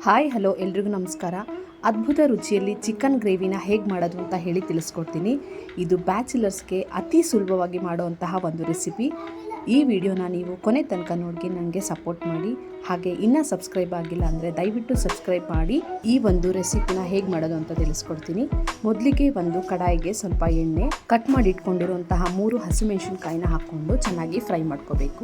Hi hello ಎಲ್ರಿಗೂ ನಮಸ್ಕಾರ. ಅದ್ಭುತ ರುಚಿಯಲ್ಲಿ ಚಿಕನ್ ಗ್ರೇವಿನ ಹೇಗೆ ಮಾಡೋದು ಅಂತ ಹೇಳಿ ತಿಳಿಸ್ಕೊಡ್ತೀನಿ. ಇದು ಬ್ಯಾಚುಲರ್ಸ್ಗೆ ಅತಿ ಸುಲಭವಾಗಿ ಮಾಡುವಂತಹ ಒಂದು ರೆಸಿಪಿ. ಈ ವಿಡಿಯೋನ ನೀವು ಕೊನೆ ತನಕ ನೋಡಿ ನನಗೆ ಸಪೋರ್ಟ್ ಮಾಡಿ. ಹಾಗೆ ಇನ್ನೂ ಸಬ್ಸ್ಕ್ರೈಬ್ ಆಗಿಲ್ಲ ಅಂದರೆ ದಯವಿಟ್ಟು ಸಬ್ಸ್ಕ್ರೈಬ್ ಮಾಡಿ. ಈ ಒಂದು ರೆಸಿಪಿನ ಹೇಗೆ ಮಾಡೋದು ಅಂತ ತಿಳಿಸ್ಕೊಡ್ತೀನಿ. ಮೊದಲಿಗೆ ಒಂದು ಕಡಾಯಿಗೆ ಸ್ವಲ್ಪ ಎಣ್ಣೆ, ಕಟ್ ಮಾಡಿ ಇಟ್ಕೊಂಡಿರುವಂತಹ 3 ಹಸಿಮೆಣಸಿನ್ಕಾಯಿನ ಹಾಕ್ಕೊಂಡು ಚೆನ್ನಾಗಿ ಫ್ರೈ ಮಾಡ್ಕೋಬೇಕು.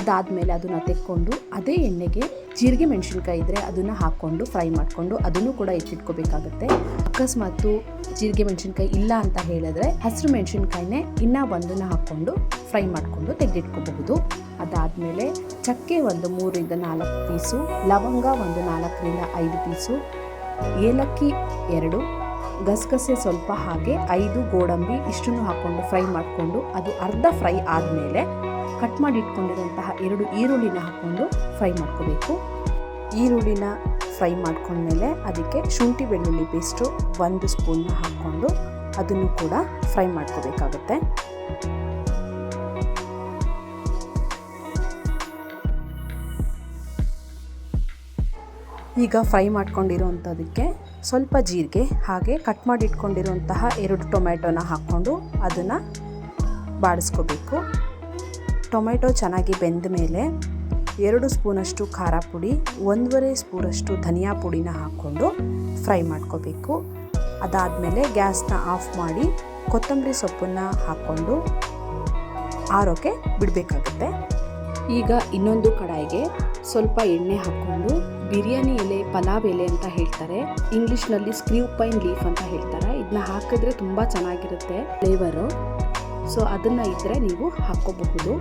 ಅದಾದಮೇಲೆ ಅದನ್ನು ತೆಕ್ಕೊಂಡು ಅದೇ ಎಣ್ಣೆಗೆ ಜೀರಿಗೆ ಮೆಣಸಿನ್ಕಾಯಿ ಇದ್ದರೆ ಅದನ್ನು ಹಾಕ್ಕೊಂಡು ಫ್ರೈ ಮಾಡಿಕೊಂಡು ಅದನ್ನು ಕೂಡ ಎತ್ತಿಟ್ಕೋಬೇಕಾಗುತ್ತೆ. ಅಕಸ್ಮಾತು ಜೀರಿಗೆ ಮೆಣಸಿನ್ಕಾಯಿ ಇಲ್ಲ ಅಂತ ಹೇಳಿದ್ರೆ ಹಸಿರು ಮೆಣಸಿನ್ಕಾಯಿನೇ ಇನ್ನೂ ಒಂದನ್ನು ಹಾಕ್ಕೊಂಡು ಫ್ರೈ ಮಾಡಿಕೊಂಡು ತೆಗೆದಿಟ್ಕೋಬಹುದು. ಅದಾದಮೇಲೆ ಚಕ್ಕೆ ಒಂದು 3ರಿಂದ 4 ಪೀಸು, ಲವಂಗ ಒಂದು 4ರಿಂದ 5 ಪೀಸು, ಏಲಕ್ಕಿ 2, ಗಸಗಸೆ ಸ್ವಲ್ಪ, ಹಾಗೆ 5 ಗೋಡಂಬಿ ಇಷ್ಟನ್ನು ಹಾಕ್ಕೊಂಡು ಫ್ರೈ ಮಾಡಿಕೊಂಡು ಅದು ಅರ್ಧ ಫ್ರೈ ಆದಮೇಲೆ ಕಟ್ ಮಾಡಿ ಇಟ್ಕೊಂಡಿರುವಂತಹ 2 ಈರುಳ್ಳಿನ ಹಾಕ್ಕೊಂಡು ಫ್ರೈ ಮಾಡ್ಕೋಬೇಕು. ಈರುಳ್ಳಿನ ಫ್ರೈ ಮಾಡ್ಕೊಂಡ್ಮೇಲೆ ಅದಕ್ಕೆ ಶುಂಠಿ ಬೆಳ್ಳುಳ್ಳಿ ಪೇಸ್ಟು 1 ಸ್ಪೂನ್ನ ಹಾಕ್ಕೊಂಡು ಅದನ್ನು ಕೂಡ ಫ್ರೈ ಮಾಡ್ಕೋಬೇಕಾಗುತ್ತೆ. ಈಗ ಫ್ರೈ ಮಾಡ್ಕೊಂಡಿರೋವಂಥದ್ದಕ್ಕೆ ಸ್ವಲ್ಪ ಜೀರಿಗೆ ಹಾಗೆ ಕಟ್ ಮಾಡಿ ಇಟ್ಕೊಂಡಿರುವಂತಹ 2 ಟೊಮೆಟೊನ ಹಾಕ್ಕೊಂಡು ಅದನ್ನು ಬಾಡಿಸ್ಕೋಬೇಕು. ಟೊಮೆಟೊ ಚೆನ್ನಾಗಿ ಬೆಂದ ಮೇಲೆ 2 ಸ್ಪೂನಷ್ಟು ಖಾರ ಪುಡಿ, 1.5 ಸ್ಪೂನಷ್ಟು ಧನಿಯಾ ಪುಡಿನ ಹಾಕ್ಕೊಂಡು ಫ್ರೈ ಮಾಡ್ಕೋಬೇಕು. ಅದಾದಮೇಲೆ ಗ್ಯಾಸ್ನ ಆಫ್ ಮಾಡಿ ಕೊತ್ತಂಬರಿ ಸೊಪ್ಪನ್ನು ಹಾಕ್ಕೊಂಡು ಆರೋಕ್ಕೆ ಬಿಡಬೇಕಾಗುತ್ತೆ. ಈಗ ಇನ್ನೊಂದು ಕಡಾಯಿಗೆ ಸ್ವಲ್ಪ ಎಣ್ಣೆ ಹಾಕ್ಕೊಂಡು ಬಿರಿಯಾನಿ ಎಲೆ, ಪಲಾವ್ ಎಲೆ ಅಂತ ಹೇಳ್ತಾರೆ, ಇಂಗ್ಲೀಷ್ನಲ್ಲಿ ಸ್ಕ್ರೀವ್ ಪೈನ್ ಲೀಫ್ ಅಂತ ಹೇಳ್ತಾರೆ, ಇದನ್ನ ಹಾಕಿದ್ರೆ ತುಂಬ ಚೆನ್ನಾಗಿರುತ್ತೆ ಫ್ಲೇವರು. ಸೊ ಅದನ್ನು ಇದ್ದರೆ ನೀವು ಹಾಕ್ಕೋಬಹುದು.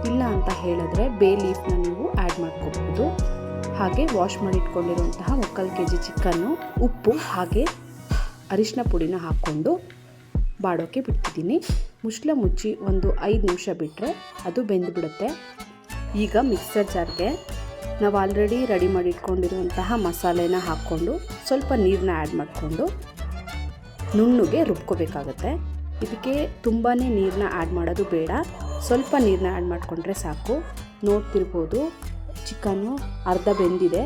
ಇಲ್ಲ ಅಂತ ಹೇಳಿದ್ರೆ ಬೇ ಲೀಫ್ನ ನೀವು ಆ್ಯಡ್ ಮಾಡ್ಕೋಬಹುದು. ಹಾಗೆ ವಾಶ್ ಮಾಡಿ ಇಟ್ಕೊಂಡಿರುವಂತಹ 1/4 kg ಚಿಕನ್ನು, ಉಪ್ಪು ಹಾಗೆ ಅರಿಶಿನ ಪುಡಿನ ಹಾಕ್ಕೊಂಡು ಬಾಡೋಕ್ಕೆ ಬಿಡ್ತಿದ್ದೀನಿ. ಮುಚ್ಚಳ ಮುಚ್ಚಿ ಒಂದು 5 ನಿಮಿಷ ಬಿಟ್ಟರೆ ಅದು ಬೆಂದುಬಿಡುತ್ತೆ. ಈಗ ಮಿಕ್ಸರ್ ಜಾರ್ಗೆ ನಾವು ಆಲ್ರೆಡಿ ರೆಡಿ ಮಾಡಿ ಇಟ್ಕೊಂಡಿರುವಂತಹ ಮಸಾಲೆನ ಹಾಕ್ಕೊಂಡು ಸ್ವಲ್ಪ ನೀರನ್ನ ಆ್ಯಡ್ ಮಾಡಿಕೊಂಡು ನುಣ್ಣಗೆ ರುಬ್ಕೋಬೇಕಾಗತ್ತೆ. ಇದಕ್ಕೆ ತುಂಬಾ ನೀರನ್ನ ಆ್ಯಡ್ ಮಾಡೋದು ಬೇಡ, ಸ್ವಲ್ಪ ನೀರನ್ನ ಆ್ಯಡ್ ಮಾಡಿಕೊಂಡ್ರೆ ಸಾಕು. ನೋಡ್ತಿರ್ಬೋದು ಚಿಕನ್ನು ಅರ್ಧ ಬೆಂದಿದೆ.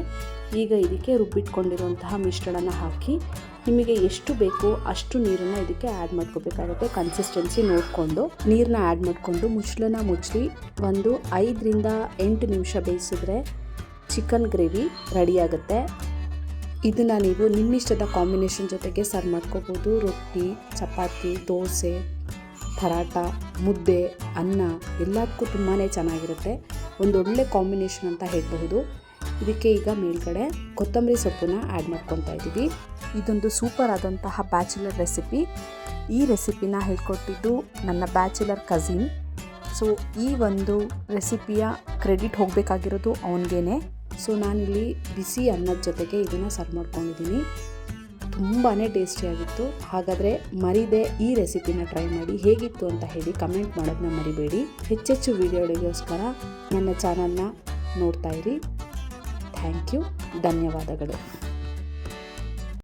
ಈಗ ಇದಕ್ಕೆ ರುಬ್ಬಿಟ್ಕೊಂಡಿರುವಂತಹ ಮಿಶ್ರಣನ ಹಾಕಿ ನಿಮಗೆ ಎಷ್ಟು ಬೇಕೋ ಅಷ್ಟು ನೀರನ್ನು ಇದಕ್ಕೆ ಆ್ಯಡ್ ಮಾಡ್ಕೋಬೇಕಾಗುತ್ತೆ. ಕನ್ಸಿಸ್ಟೆನ್ಸಿ ನೋಡಿಕೊಂಡು ನೀರನ್ನ ಆ್ಯಡ್ ಮಾಡಿಕೊಂಡು ಮುಚ್ಚಳನ ಮುಚ್ಚಿ ಒಂದು 5ರಿಂದ 8 ನಿಮಿಷ ಬೇಯಿಸಿದ್ರೆ ಚಿಕನ್ ಗ್ರೇವಿ ರೆಡಿಯಾಗುತ್ತೆ. ಇದನ್ನು ನೀವು ನಿಮ್ಮಿಷ್ಟದ ಕಾಂಬಿನೇಷನ್ ಜೊತೆಗೆ ಸರ್ವ್ ಮಾಡ್ಕೋಬೋದು. ರೊಟ್ಟಿ, ಚಪಾತಿ, ದೋಸೆ, ಪರಾಟ, ಮುದ್ದೆ, ಅನ್ನ ಎಲ್ಲದಕ್ಕೂ ತುಂಬಾ ಚೆನ್ನಾಗಿರುತ್ತೆ. ಒಂದೊಳ್ಳೆ ಕಾಂಬಿನೇಷನ್ ಅಂತ ಹೇಳಬಹುದು. ಇದಕ್ಕೆ ಈಗ ಮೇಲ್ಗಡೆ ಕೊತ್ತಂಬರಿ ಸೊಪ್ಪನ್ನ ಆ್ಯಡ್ ಮಾಡ್ಕೊತಾ ಇದ್ದೀವಿ. ಇದೊಂದು ಸೂಪರ್ ಆದಂತಹ ಬ್ಯಾಚುಲರ್ ರೆಸಿಪಿ. ಈ ರೆಸಿಪಿನ ಹೇಳ್ಕೊಟ್ಟಿದ್ದು ನನ್ನ ಬ್ಯಾಚುಲರ್ ಕಸಿನ್. ಸೊ ಈ ಒಂದು ರೆಸಿಪಿಯ ಕ್ರೆಡಿಟ್ ಹೋಗಬೇಕಾಗಿರೋದು ಅವನಿಗೇನೆ. ಸೊ ನಾನಿಲ್ಲಿ ಬಿಸಿ ಅನ್ನದ ಜೊತೆಗೆ ಇದನ್ನು ಸರ್ವ್ ಮಾಡ್ಕೊಂಡಿದ್ದೀನಿ. ತುಂಬಾ ಟೇಸ್ಟಿಯಾಗಿತ್ತು. ಹಾಗಾದರೆ ಮರಿದೆ ಈ ರೆಸಿಪಿನ ಟ್ರೈ ಮಾಡಿ. ಹೇಗಿತ್ತು ಅಂತ ಹೇಳಿ ಕಮೆಂಟ್ ಮಾಡೋದನ್ನ ಮರಿಬೇಡಿ. ಹೆಚ್ಚೆಚ್ಚು ವಿಡಿಯೋಗಳಿಗೋಸ್ಕರ ನನ್ನ ಚಾನಲ್ನ ನೋಡ್ತಾ ಇರಿ. ಥ್ಯಾಂಕ್ ಯು, ಧನ್ಯವಾದಗಳು.